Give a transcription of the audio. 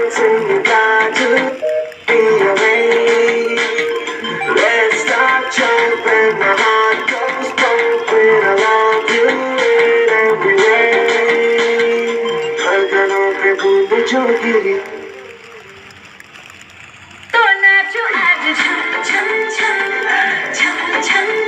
everything you got to be away. Let's start jumping, my heart goes pumping. I love you in every way. धड़कनों पे बूंद जो गिरी तो नाचो आज छम छम छम छम छम